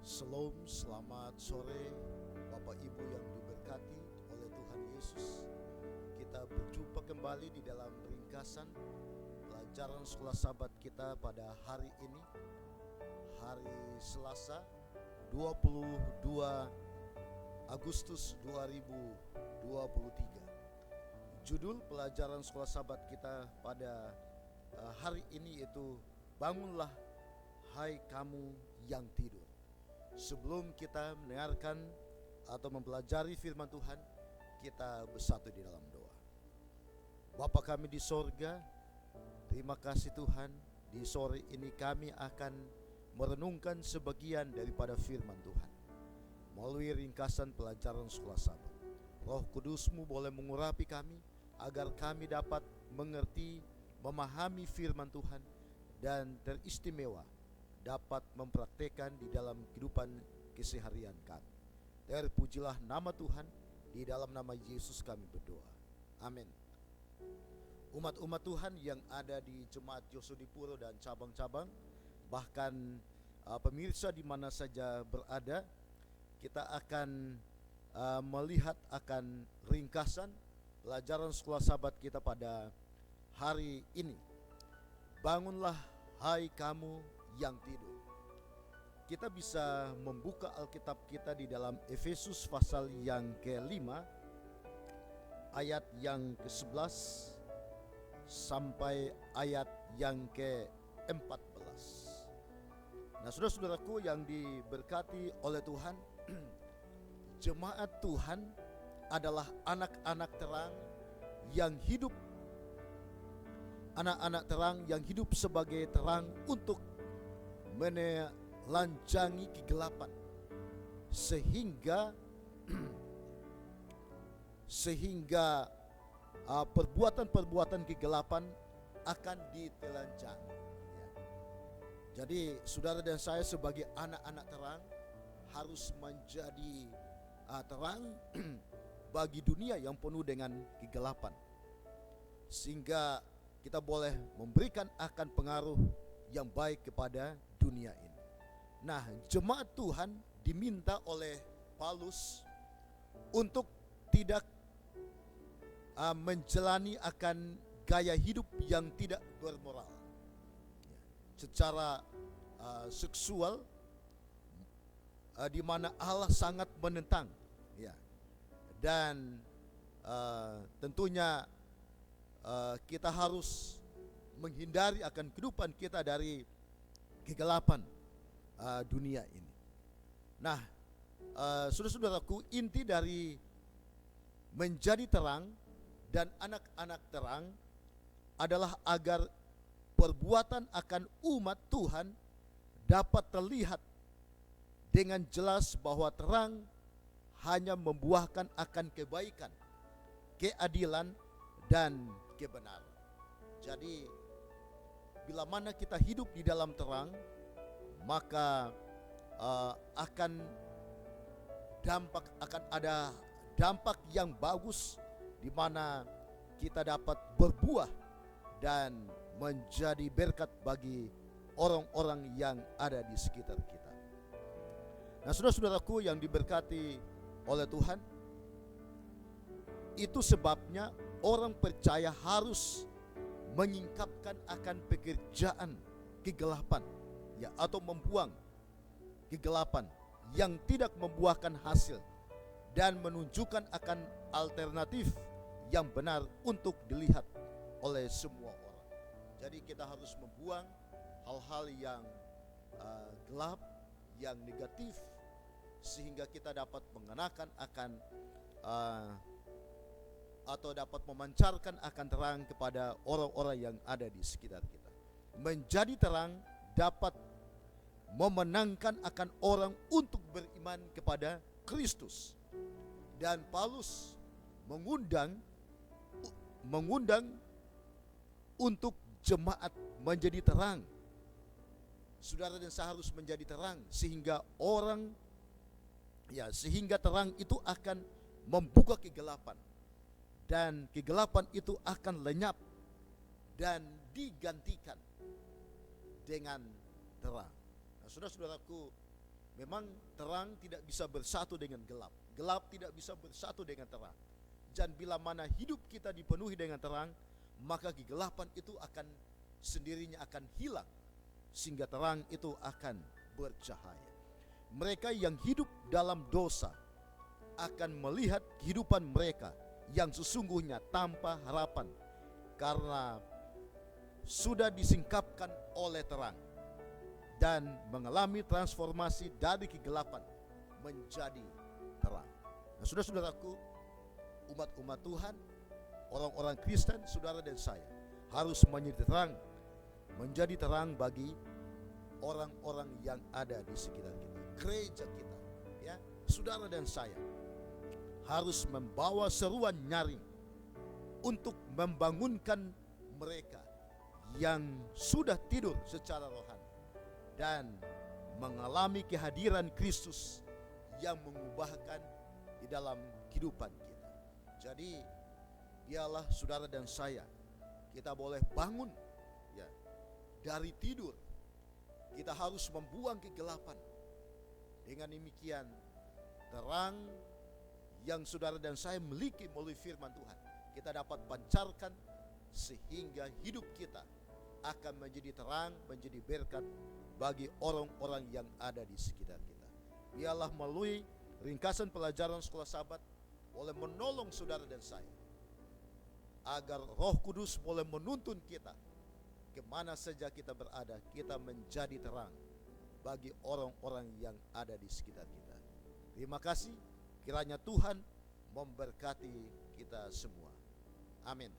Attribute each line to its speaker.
Speaker 1: Shalom, selamat sore Bapak Ibu yang diberkati oleh Tuhan Yesus. Kita berjumpa kembali di dalam ringkasan pelajaran sekolah sahabat kita pada hari ini, hari Selasa 22 Agustus 2023. Judul pelajaran sekolah sahabat kita pada hari ini yaitu Bangunlah hai kamu yang tidur. Sebelum kita mendengarkan atau mempelajari firman Tuhan, kita bersatu di dalam doa. Bapa kami di sorga, terima kasih Tuhan, di sore ini kami akan merenungkan sebagian daripada firman Tuhan melalui ringkasan pelajaran sekolah sahabat. Roh Kudus-Mu boleh mengurapi kami agar kami dapat mengerti, memahami firman Tuhan, dan teristimewa dapat mempraktekkan di dalam kehidupan keseharian kami. Terpujilah nama Tuhan, di dalam nama Yesus kami berdoa. Amin. Umat-umat Tuhan yang ada di Jemaat Yosudipuro dan cabang-cabang, bahkan pemirsa di mana saja berada, kita akan melihat akan ringkasan pelajaran sekolah sahabat kita pada hari ini. Bangunlah hai kamu yang tidur. Kita bisa membuka Alkitab kita di dalam Efesus pasal yang ke-5 ayat yang ke-11 sampai ayat yang ke-14. Nah, saudara-saudaraku yang diberkati oleh Tuhan, jemaat Tuhan adalah anak-anak terang yang hidup, anak-anak terang yang hidup sebagai terang untuk menelanjangi kegelapan, sehingga perbuatan-perbuatan kegelapan akan ditelanjangi. Jadi saudara dan saya sebagai anak-anak terang harus menjadi terang bagi dunia yang penuh dengan kegelapan, sehingga kita boleh memberikan akan pengaruh yang baik kepada dunia ini. Nah, jemaat Tuhan diminta oleh Paulus untuk tidak menjalani akan gaya hidup yang tidak bermoral secara seksual, di mana Allah sangat menentang, dan tentunya kita harus menghindari akan kehidupan kita dari kegelapan dunia ini. Nah, saudara-saudaraku, inti dari menjadi terang dan anak-anak terang adalah agar perbuatan akan umat Tuhan dapat terlihat dengan jelas bahwa terang hanya membuahkan akan kebaikan, keadilan, dan kebenaran. Jadi bila mana kita hidup di dalam terang, maka akan ada dampak yang bagus, di mana kita dapat berbuah dan menjadi berkat bagi orang-orang yang ada di sekitar kita. Nah, saudara-saudaraku yang diberkati oleh Tuhan, itu sebabnya orang percaya harus menyingkapkan akan pekerjaan kegelapan, atau membuang kegelapan yang tidak membuahkan hasil, dan menunjukkan akan alternatif yang benar untuk dilihat oleh semua orang. Jadi kita harus membuang hal-hal yang gelap, yang negatif, sehingga kita dapat mengenakan akan atau dapat memancarkan akan terang kepada orang-orang yang ada di sekitar kita. Menjadi terang dapat memenangkan akan orang untuk beriman kepada Kristus. Dan Paulus mengundang untuk jemaat menjadi terang. Saudara dan saya harus menjadi terang, sehingga sehingga terang itu akan membuka kegelapan, dan kegelapan itu akan lenyap dan digantikan dengan terang. Nah, saudara-saudaraku, Memang terang tidak bisa bersatu dengan gelap, gelap tidak bisa bersatu dengan terang. Dan bila mana hidup kita dipenuhi dengan terang, maka kegelapan itu akan sendirinya akan hilang, sehingga terang itu akan bercahaya. Mereka yang hidup dalam dosa akan melihat kehidupan mereka yang sesungguhnya tanpa harapan, karena sudah disingkapkan oleh terang dan mengalami transformasi dari kegelapan menjadi terang. Nah, saudara-saudaraku, umat-umat Tuhan, orang-orang Kristen, saudara dan saya harus menjadi terang bagi orang-orang yang ada di sekitar kita, gereja kita, ya. Saudara dan saya harus membawa seruan nyaring untuk membangunkan mereka yang sudah tidur secara rohani dan mengalami kehadiran Kristus yang mengubahkan di dalam kehidupan kita. Jadi biarlah saudara dan saya, kita boleh bangun, ya, dari tidur. Kita harus membuang kegelapan. Dengan demikian, terang yang saudara dan saya miliki melalui firman Tuhan, kita dapat pancarkan sehingga hidup kita akan menjadi terang, menjadi berkat bagi orang-orang yang ada di sekitar kita. Biarlah melalui ringkasan pelajaran sekolah Sabat boleh menolong saudara dan saya, agar Roh Kudus boleh menuntun kita kemana saja kita berada, kita menjadi terang bagi orang-orang yang ada di sekitar kita. Terima kasih, kiranya Tuhan memberkati kita semua. Amin.